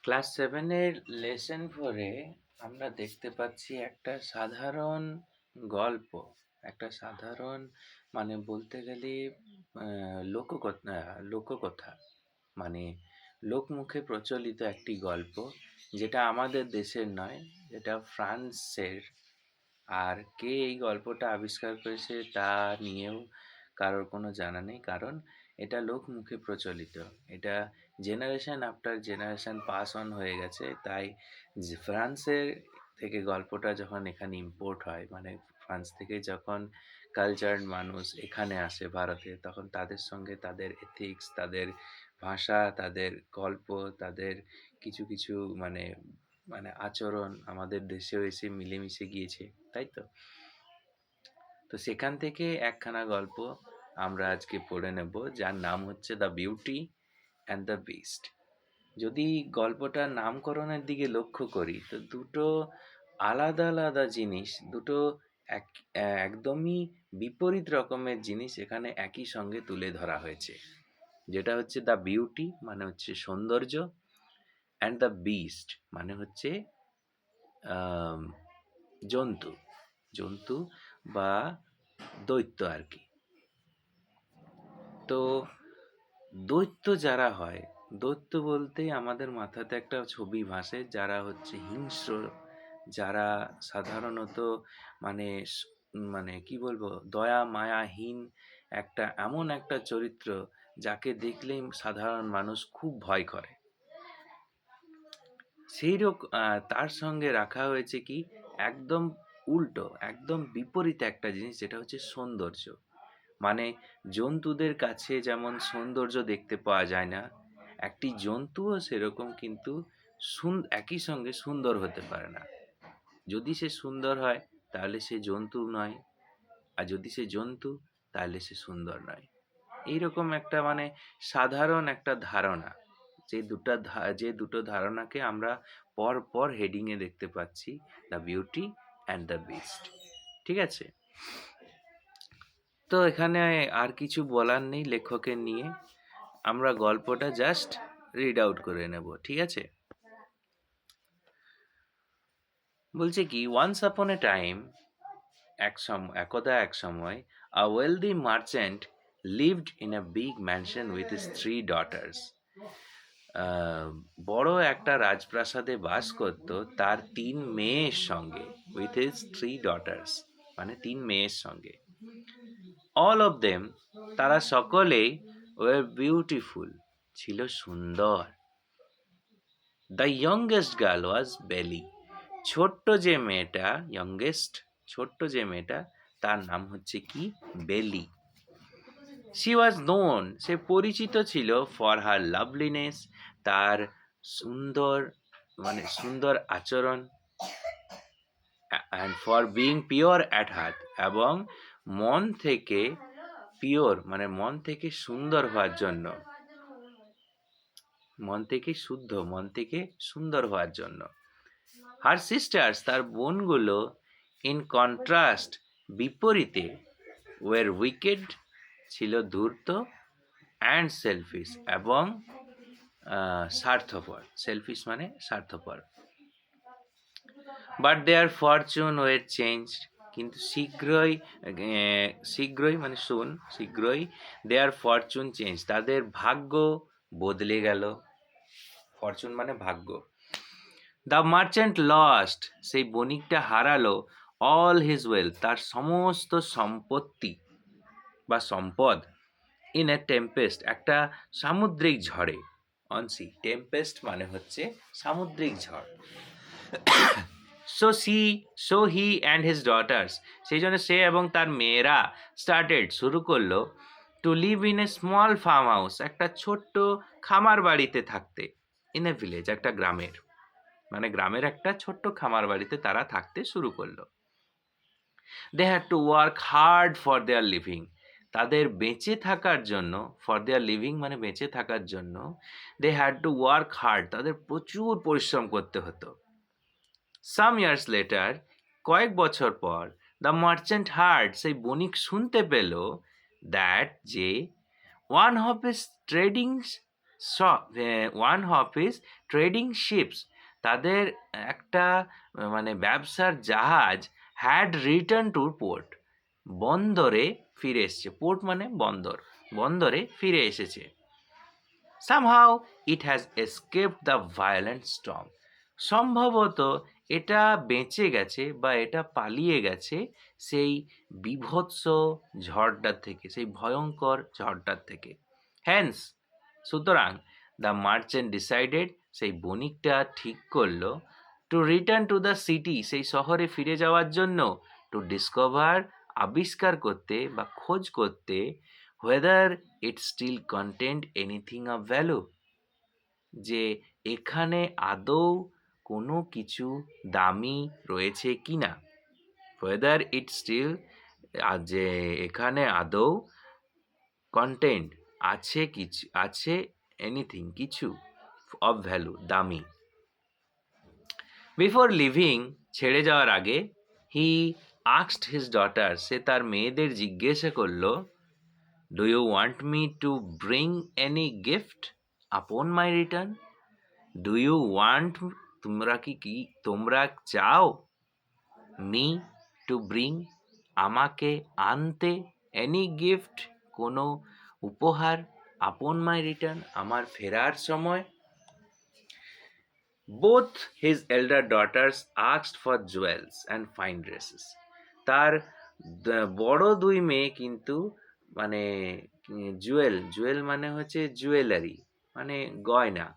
Class 7 এর lesson 4 এ আমরা দেখতে পাচ্ছি একটা সাধারণ গল্প। একটা সাধারণ মানে বলতে গেলে লোককথা। মানে লোকমুখে প্রচলিত একটি গল্প, যেটা আমাদের দেশের নয়, এটা ফ্রান্সের। আর কে এই গল্পটা আবিষ্কার করেছে তা নিয়েও কারোর কোনো জানা নেই। কারণ এটা লোকমুখে প্রচলিত। এটা generation after generation pass on হয়ে গেছে। তাই ফ্রান্সের থেকে গল্পটা যখন এখানে ইম্পোর্ট হয়, মানে ফ্রান্স থেকে যখন কালচার্ড মানুষ এখানে আসে ভারতে, তখন তাদের সঙ্গে তাদের এথিক্স, তাদের ভাষা, তাদের গল্প, তাদের কিছু কিছু মানে মানে আচরণ আমাদের দেশেও এসে মিলেমিশে গিয়েছে, তাই তো? তো সেখান থেকে একখানা গল্প আমরা আজকে পড়ে নেব, যার নাম হচ্ছে the beauty and the beast. যদি গল্পটার নামকরণের দিকে লক্ষ্য করি, তো দুটো আলাদা আলাদা জিনিস, দুটো এক একদমই বিপরীত রকমের জিনিস এখানে একই সঙ্গে তুলে ধরা হয়েছে। যেটা হচ্ছে দ্য বিউটি মানে হচ্ছে সৌন্দর্য, অ্যান্ড দ্য বিস্ট মানে হচ্ছে আম, জন্তু জন্তু বা দৈত্য আর কি। তো দৈত্য যারা হয়, দৈত্য বলতেই আমাদের মাথাতে একটা ছবি ভাসে, যারা হচ্ছে হিংস্র, যারা সাধারণত মানে মানে কি বলবো, দয়া মায়াহীন, একটা এমন একটা চরিত্র যাকে দেখলেই সাধারণ মানুষ খুব ভয় করে। সেই তার সঙ্গে রাখা হয়েছে কি, একদম উল্টো, একদম বিপরীত একটা জিনিস, যেটা হচ্ছে সৌন্দর্য। মানে জন্তুদের কাছে যেমন সৌন্দর্য দেখতে পাওয়া যায় না, একটি জন্তুও সেরকম কিন্তু একই সঙ্গে সুন্দর হতে পারে না। যদি সে সুন্দর হয় তাহলে সে জন্তু নয়, আর যদি সে জন্তু তাহলে সে সুন্দর নয়। এইরকম একটা মানে সাধারণ একটা ধারণা, যে দুটো ধারণাকে আমরা পর পর হেডিংয়ে দেখতে পাচ্ছি, the beauty and the beast. ঠিক আছে? তো এখানে আর কিছু বলার নেই লেখকের নিয়ে, আমরা গল্পটা জাস্ট রিড আউট করে নেব, ঠিক আছে? বলছে কি, ওয়ান্স আপন এ টাইম, একদা এক সময়, a wealthy merchant lived in a big mansion with his 3 daughters. বড় একটা রাজপ্রাসাদে বাস করত তার 3 মেয়ের সঙ্গে, উইথ হিজ 3 ডটার্স মানে 3 মেয়ের সঙ্গে। অল অফ দেম, তারা সকলেই ওয়ার বিউটিফুল, ছিল সুন্দর। দ্য ইয়ংগেস্ট গার্ল ওয়াজ বেলি, ছোট্ট যে মেয়েটা, ছোট্ট যে মেয়েটা, তার নাম হচ্ছে কি, বেলি। শি ওয়াজ নোন, সে পরিচিত ছিল, ফর হার লাভলিনেস, তার সুন্দর মানে সুন্দর আচরণ, and for being pure at heart, এবং মন থেকে পিওর মানে মন থেকে সুন্দর হওয়ার জন্য, মন থেকে শুদ্ধ, মন থেকে সুন্দর হওয়ার জন্য। হার সিস্টার্স, তার বোনগুলো, ইন কন্ট্রাস্ট, বিপরীতে, ওয়ার উইকেড, ছিল ধূর্ত, অ্যান্ড সেলফিশ, এবং স্বার্থপর। সেলফিশ মানে স্বার্থপর। But their fortune were changed, কিন্তু শীঘ্রই মানে শুন, শীঘ্রই, দেয়ার ফরচুন চেঞ্জ, তাদের ভাগ্য বদলে গেল। ফরচুন মানে ভাগ্য। দ্য মার্চেন্ট লস্ট, সেই বণিকটা হারালো, অল হিজ ওয়েলথ, তার সমস্ত সম্পত্তি বা সম্পদ, ইন এ টেম্পেস্ট, একটা সামুদ্রিক ঝড়ে। অন সি, টেম্পেস্ট মানে হচ্ছে সামুদ্রিক ঝড়। So he and his daughters, সেই জন্য সে এবং তার মেয়েরা শুরু করলো, to live in a small farm house, একটা ছোট্ট খামার বাড়িতে থাকতে। ইন এ ভিলেজ, একটা গ্রামের, মানে গ্রামের একটা ছোট্ট খামার বাড়িতে তারা থাকতে শুরু করলো। They had to work hard for their living, তাদের বেঁচে থাকার জন্য, ফর দেয়ার লিভিং মানে বেঁচে থাকার জন্য, they had to work hard, তাদের প্রচুর পরিশ্রম করতে হতো। সাম ইয়ার্স লেটার, কয়েক বছর পর, দ্য মার্চেন্ট হার্ড, সেই বণিক শুনতে পেল, দ্যাট যে, one of his trading one hop is trading ships, তাদের একটা মানে ব্যবসার জাহাজ হ্যাড রিটার্ন টু পোর্ট, বন্দরে ফিরে এসেছে। পোর্ট মানে বন্দর, বন্দরে ফিরে এসেছে। Somehow it has escaped the violent storm, সম্ভবত এটা বেঁচে গেছে বা এটা পালিয়ে গেছে সেই বীভৎস ঝড়টার থেকে, সেই ভয়ঙ্কর ঝড়টার থেকে। হ্যান্স, সুতরাং দ্য মার্চেন্ট ডিসাইডেড, সেই বণিকটা ঠিক করলো, to return to the city, সেই শহরে ফিরে যাওয়ার জন্য, টু ডিসকভার, আবিষ্কার করতে বা খোঁজ করতে, whether it still contained anything of value, যে এখানে আদৌ কোনো কিছু দামি রয়েছে কিনা। whether it still, যে এখানে আদৌ কন্টেন্ট আছে, কিছু আছে, এনিথিং কিছু, অফ ভ্যালু দামি। বিফোর লিভিং, ছেড়ে যাওয়ার আগে, হি আস্কড হিজ ডটার, সে তার মেয়েদের জিজ্ঞাসা করলো, do you want me to bring any gift upon my return? Do you want, তোমরা কি তোমরা চাও, মি টু ব্রিং, আমাকে আনতে, এনি গিফট, কোনো উপহার, আপন মাই রিটার্ন, আমার ফেরার সময়। Both his এল্ডার daughters asked for jewels and fine dresses, তার বড় দুই মেয়ে কিন্তু মানে জুয়েল মানে হচ্ছে জুয়েলারি, মানে গয়না,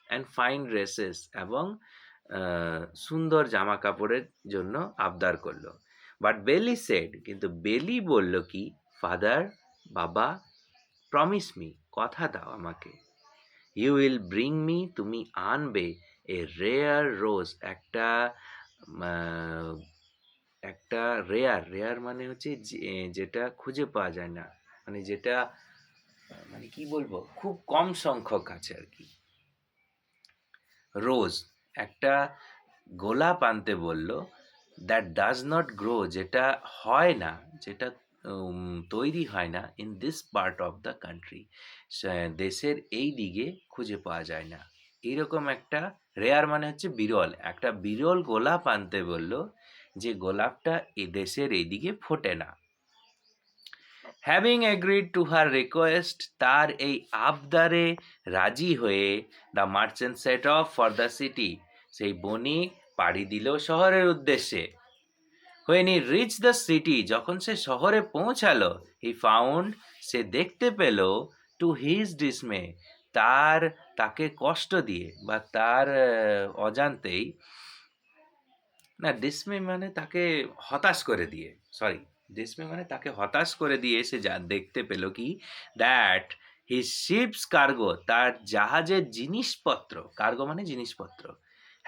অ্যান্ড ফাইন ড্রেসেস, এবং সুন্দর জামা কাপড়ের জন্য আবদার করলো। বাট বেলি সেড, কিন্তু বেলি বলল কি, ফাদার, বাবা, প্রমিস মি, কথা দাও আমাকে, ইউ উইল ব্রিং মি, তুমি আনবে, এ রেয়ার রোজ, একটা একটা রেয়ার মানে হচ্ছে যেটা খুঁজে পাওয়া যায় না, মানে যেটা মানে কি বলবো, খুব কম সংখ্যক আছে আর কি। রোজ, একটা গোলাপ আনতে বলল, দ্যাট ডাজ নট গ্রো, যেটা হয় না, যেটা তৈরি হয় না, in this part of the country, দেশের এই দিকে খুঁজে পাওয়া যায় না। এইরকম একটা রেয়ার মানে হচ্ছে বিরল, একটা বিরল গোলাপ আনতে বলল, যে গোলাপটা এ দেশের এইদিকে ফোটে না। Having agreed to her request, তার এই আবদারে রাজি হয়ে, the merchant set of for the city, সেই বণিক পাড়ি দিল শহরের উদ্দেশ্যে। when he reached the city, যখন সে শহরে পৌঁছালো, he found, সে দেখতে পেল, to his dismay, তাকে কষ্ট দিয়ে বা তার অজান্তেই, না ডিসমে মানে তাকে হতাশ করে দিয়ে, সরি, ডিসমে মানে তাকে হতাশ করে দিয়ে সে যা দেখতে পেল কি, দ্যাট হিজ শিপস কার্গো, তার জাহাজের জিনিসপত্র, কার্গো মানে জিনিসপত্র,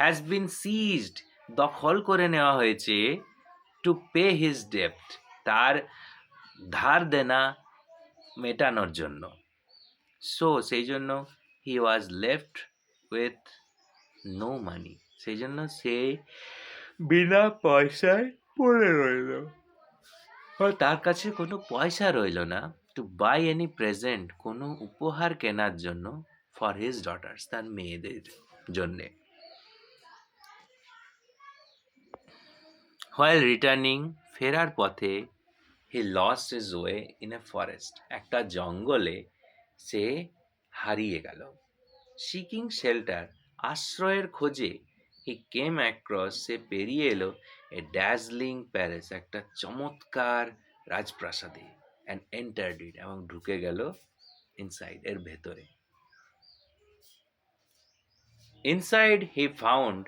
হ্যাজ বিন সিজড, দখল করে নেওয়া হয়েছে, টু পে হিজ ডেপ্ট, তার ধার দেনা মেটানোর জন্য। সো সেই জন্য he was left with no money, সেই জন্য সে বিনা পয়সায় পড়ে রইল, তার কাছে কোনো পয়সা রইল না, টু বাই এনি প্রেজেন্ট, কোনো উপহার কেনার জন্য, ফর হিজ ডটার্স, তার মেয়েদের জন্যে। হোয়াইল রিটার্নিং, ফেরার পথে, he lost his way in a forest, একটা জঙ্গলে সে হারিয়ে গেল। সিকিং শেল্টার, আশ্রয়ের খোঁজে, হি কেম অ্যাক্রস, সে পেরিয়ে এলো, এ ড্যাজলিং প্যালেস, একটা চমৎকার রাজপ্রাসাদে, অ্যান্ড এন্টার্ড ইট, এবং ঢুকে গেল ইনসাইড, এর ভেতরে। ইনসাইড হি ফাউন্ড,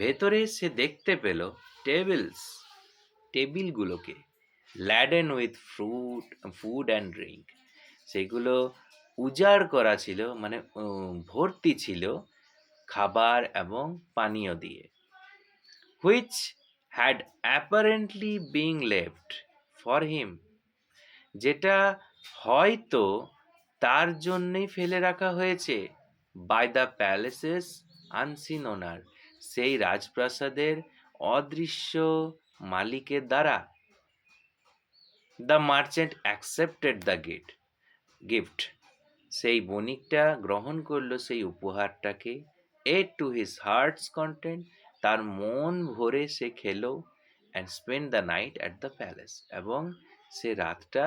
ভেতরে সে দেখতে পেল, টেবিলস, টেবিলগুলোকে, laden with food and drink, সেগুলো উজাড় করা ছিল, মানে ভর্তি ছিল খাবার এবং পানীয় দিয়ে। Which had apparently being left for him, যেটা হয়তো তার জন্যই ফেলে রাখা হয়েছে, বাই দ্য প্যালেসেস আনসিন ওনার, সেই রাজপ্রাসাদের অদৃশ্য মালিকের দ্বারা। The merchant accepted the gift, সেই বণিকটা গ্রহণ করলো সেই উপহারটাকে, ate to his heart's content, তার মন ভরে সে খেলো, and spent the night at the palace, এবং সে রাতটা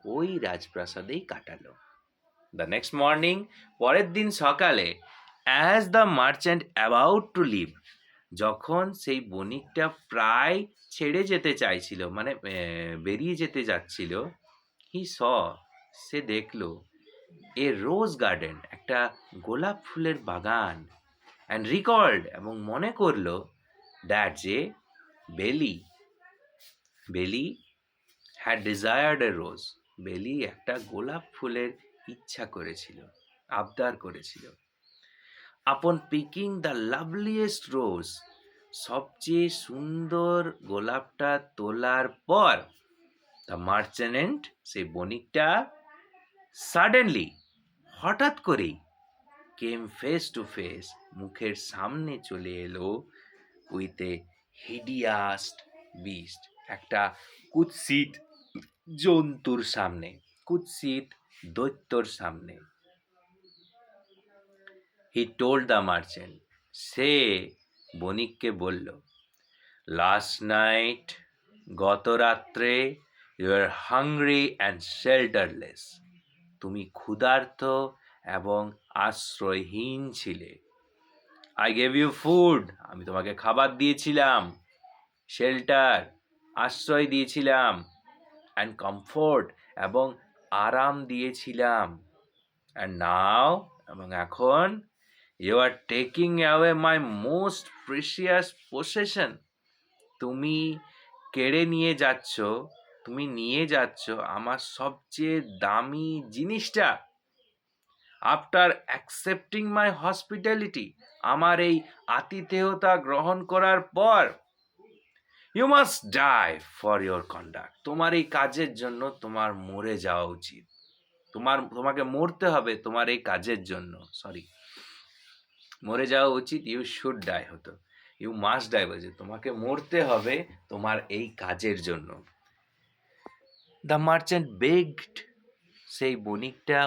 ওই রাজপ্রাসাদেই কাটালো। The next morning, পরের দিন সকালে, as the merchant about to leave, যখন সেই বণিকটা প্রায় ছেড়ে যেতে চাইছিল, মানে বেরিয়ে যেতে যাচ্ছিল, he saw, সে দেখলো, এ রোজ গার্ডেন, একটা গোলাপ ফুলের বাগান, অ্যান্ড রিকল্ড, এবং মনে করলো, দ্যাট যে বেলি বেলি হ্যাড ডিজায়ার্ড এ রোজ, বেলি একটা গোলাপ ফুলের ইচ্ছা করেছিল, আবদার করেছিল। আপন পিকিং দ্য লাভলিয়েস্ট রোজ, সবচেয়ে সুন্দর গোলাপটা তোলার পর, দ্য মার্চেন্ট, সেই বণিকটা, সাডেনলি, হঠাৎ করেই, কেম ফেস টু ফেস, মুখের সামনে চলে এলো, উইথ এ হিডিয়াস বিস্ট, একটা কুৎসিত জন্তুর সামনে, কুৎসিত দৈত্যর সামনে। হি টোল্ড দ্য মার্চেন্ট, সে বণিককে বলল, লাস্ট নাইট, গত রাত্রে, ইউ আর হাংরি অ্যান্ড শেল্টারলেস, তুমি ক্ষুধার্ত এবং আশ্রয়হীন ছিলে। আই গেভ ইউ ফুড, আমি তোমাকে খাবার দিয়েছিলাম, শেল্টার, আশ্রয় দিয়েছিলাম, অ্যান্ড কমফোর্ট, এবং আরাম দিয়েছিলাম, অ্যান্ড নাও, এবং এখন, you are taking away my most precious possession, তুমি কেড়ে নিয়ে যাচ্ছ, তুমি নিয়ে যাচ্ছ আমার সবচেয়ে দামি জিনিসটা। আফটার অ্যাকসেপ্টিং মাই হসপিটালিটি, আমার এই আতিথেয়তা গ্রহণ করার পর, you must die for your conduct, তোমার এই কাজের জন্য তোমার মরে যাওয়া উচিত, তোমাকে মরতে হবে তোমার এই কাজের জন্য, সরি, মরে যাওয়া উচিত, ইউ শুড ডাই হতো, ইউ মাস্ট ডাই বলছে, তোমাকে মরতে হবে তোমার এই কাজের জন্য। দ্য মার্চেন্ট বেগড, সেই বণিকটা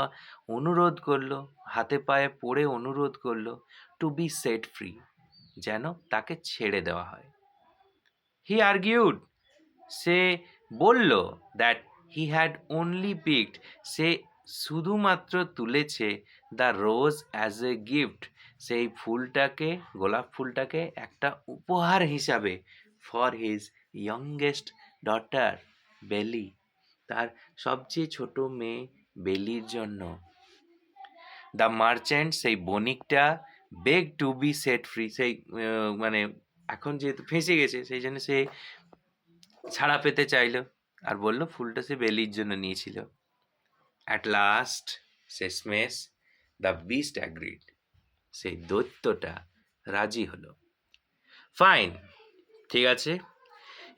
অনুরোধ করলো, হাতে পায়ে পড়ে অনুরোধ করলো, টু বি সেট ফ্রি, যেন তাকে ছেড়ে দেওয়া হয়। হি আর্গিউড, সে বলল, that he had only picked, সে শুধুমাত্র তুলেছে, the rose as a gift, সেই ফুলটাকে, গোলাপ ফুলটাকে একটা উপহার হিসাবে, ফর হিজ ইয়ংগেস্ট ডটার বেলি, তার সবচেয়ে ছোট মেয়ে বেলির জন্য। দ্য মার্চেন্ট, সেই বণিকটা, বেগ টু বি সেট ফ্রি, সেই মানে এখন যেহেতু ফেঁসে গেছে সেই জন্য সে ছাড়া পেতে চাইলো, আর বলল ফুলটা সে বেলির জন্য নিয়েছিল। অ্যাট লাস্ট, শেষমেশ, দ্য বিস্ট অ্যাগ্রিড, সেই দৈত্যটা রাজি হলো। ফাইন, ঠিক আছে,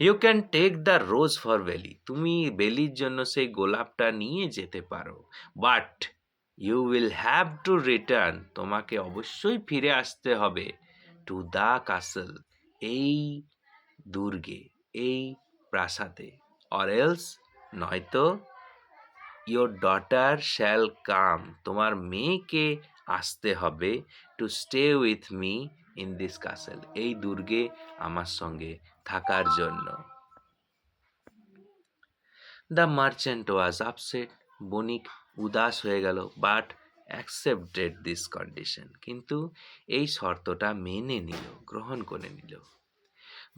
you can take the rose for Belle, তুমি বেলির জন্য সেই গোলাপটা নিয়ে যেতে পারো, but you will have to return, তোমাকে অবশ্যই ফিরে আসতে হবে, টু দ্য কাসল, এই দুর্গে, এই প্রাসাদে, অর এলস, নয়তো, ইয়োর ডটার শ্যাল কাম, তোমার মেয়েকে আসতে হবে, to stay with me in this কাসেল, এই দুর্গে আমার সঙ্গে থাকার জন্য। দ্য মার্চেন্ট ওয়াজ আপসেট, বণিক উদাস হয়ে গেল, বাট অ্যাকসেপ্টেড দিস কন্ডিশন, কিন্তু এই শর্তটা মেনে নিল, গ্রহণ করে নিল।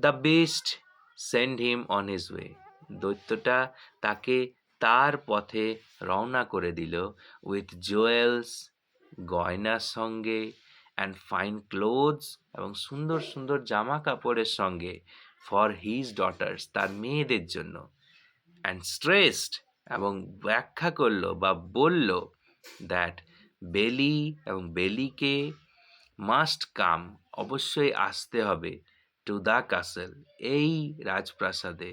The beast send him on his way, দৈত্যটা তাকে তার পথে রওনা করে দিল, উইথ জুয়েলস, গয়নার সঙ্গে, অ্যান্ড ফাইন ক্লোথস, এবং সুন্দর সুন্দর জামা কাপড়ের সঙ্গে, ফর হিজ ডটার্স, তার মেয়েদের জন্য, অ্যান্ড স্ট্রেসড, এবং ব্যাখ্যা করলো বা বলল, দ্যাট বেলি, এবং বেলিকে, মাস্ট কাম, অবশ্যই আসতে হবে, টু দ্য কাসেল, এই রাজপ্রাসাদে,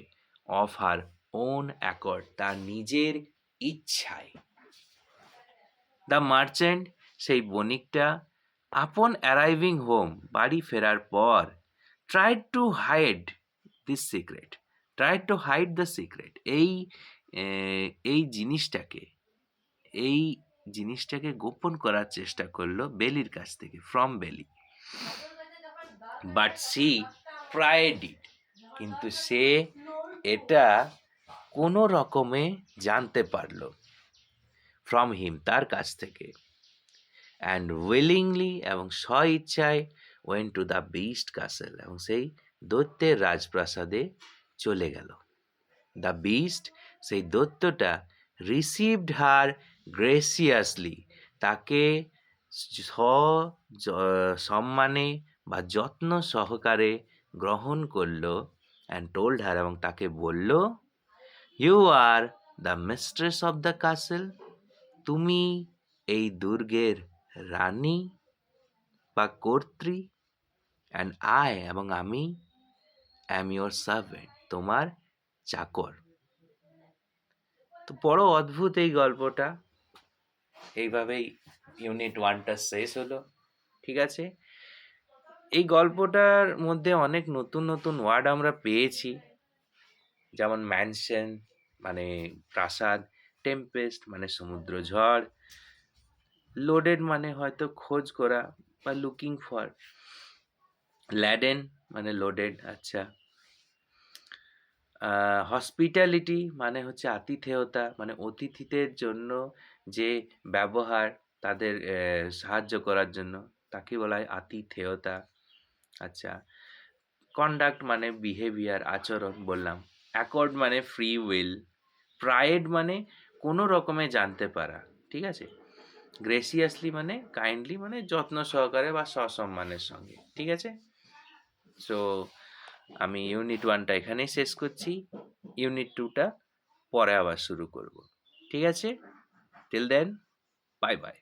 অফ হার ওন অ্যাকর্ড, তার নিজের ইচ্ছায়। দ্য মার্চেন্ট, সেই বণিকটা, আপন অ্যারাইভিং হোম, বাড়ি ফেরার পর, tried to hide this secret, tried to hide the secret, এই জিনিসটাকে, এই জিনিসটাকে গোপন করার চেষ্টা করলো বেলির কাছ থেকে, ফ্রম বেলি। বাট সি ট্রাইড ইট, কিন্তু সে এটা কোনো রকমে জানতে পারলো ফ্রম হিম, তার কাছ থেকে। অ্যান্ড উইলিংলি, এবং স্ব ইচ্ছায়, went to the beast castle, এবং সেই দৈত্যের রাজপ্রাসাদে চলে গেল। দ্য বিস্ট, সেই দৈত্যটা, রিসিভড হার গ্রেসিয়াসলি, তাকে সম্মানে বা যত্ন সহকারে গ্রহণ করলো। অ্যান্ড টোল্ড হার, এবং তাকে বলল, you are the mistress of the castle, তুমি এই দুর্গের রানী বা কর্ত্রী। অ্যান্ড আই, এবং আমি, অ্যাম ইয়োর সার্ভেন্ট, তোমার চাকর। তো বড় অদ্ভুত এই গল্পটা। এইভাবেই ইউনিট 1টা শেষ হলো। ঠিক আছে, এই গল্পটার মধ্যে অনেক নতুন নতুন ওয়ার্ড আমরা পেয়েছি, যেমন ম্যানশন মানে প্রাসাদ, টেম্পেস্ট মানে সমুদ্র ঝড়, লোডেড মানে হয়তো খোঁজ করা বা লুকিং ফর, ল্যাডেন মানে লোডেড। আচ্ছা, হসপিটালিটি মানে হচ্ছে আতিথেয়তা, মানে অতিথিদের জন্য যে ব্যবহার, তাদের সাহায্য করার জন্য, তাকে বলা হয় আতিথেয়তা। আচ্ছা, কন্ডাক্ট মানে বিহেভিয়ার, আচরণ বললাম। অ্যাকর্ড মানে ফ্রি উইল। প্রাইড মানে কোনো রকমে জানতে পারা। ঠিক আছে, গ্রেসিয়াসলি মানে কাইন্ডলি, মানে যত্ন সহকারে বা সসম্মানের সঙ্গে। ঠিক আছে, সো আমি ইউনিট 1টা এখানেই শেষ করছি। ইউনিট 2টা পরে আবার শুরু করব। ঠিক আছে, টিল দেন, বাই বাই।